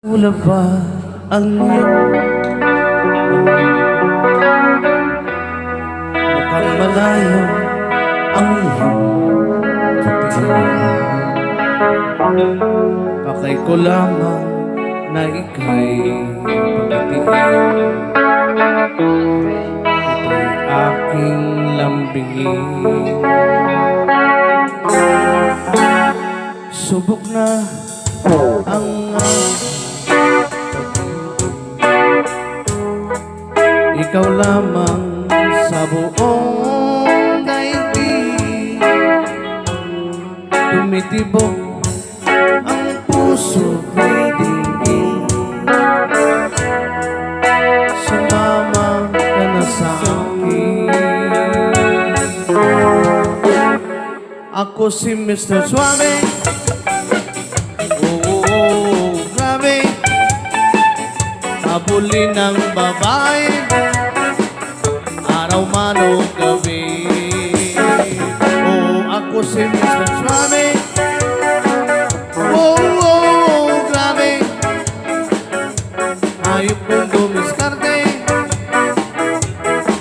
Wala ba ang iyong mukhang malayo ang iyong katingin? Pakay ko lamang na ika'y pagkatiin. Ito'y aking lambingin. Subok na ang ikaw lamang sa buong daigdig. Tumitibok ang puso ko'y dinggin. Sumama ka na sa akin. Ako si Mr. Suave. Oo, grabe. Habulin ng babae, araw man o gabi. Oo, ako si Mr. Suave. Oo, grabe. Ayok kong dumiskarte,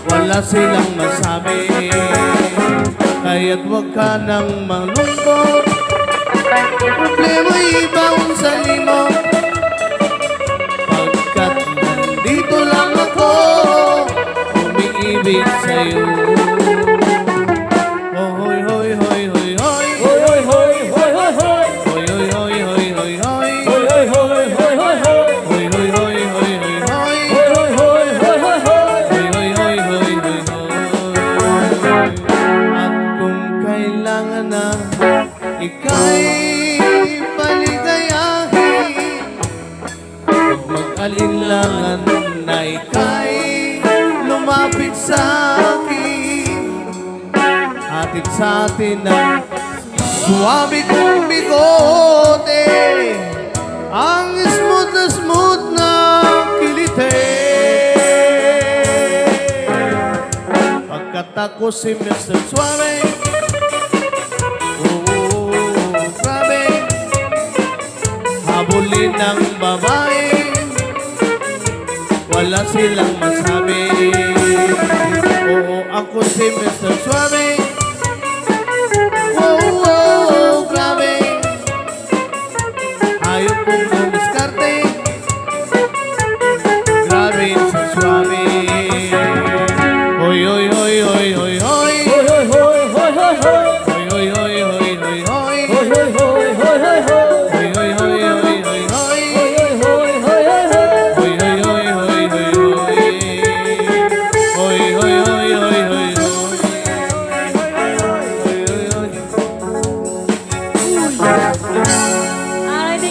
wala silang masabi. Kaya't wag ka nang malungkot, problema'y ibaon sa limot. Dito lang ako, umiibig sa'yo. Oh, hoy, hoy, hoy, hoy, hoy. Hoy, hoy, hoy, hoy, hoy, hoy. Hoy, hoy, hoy, hoy, hoy, hoy. Hoy, hoy, hoy, hoy, hoy, hoy. Hoy, hoy, hoy, hoy, hoy, hoy. Hoy, hoy, hoy, hoy, hoy, hoy. Hoy, hoy, hoy, hoy, hoy, hoy. At kung kailangan na ika'y paligayahin, huwag mag-alinlangan na ika'y lumapit sa akin. Hatid sa atin ang suwabe kong bigote, ang smooth na kilite. Pagkat ako si Mr. Suave. Oo, grabe. Habulin ng babae, wala silang masabi. Oo, ako si Mr. Suave.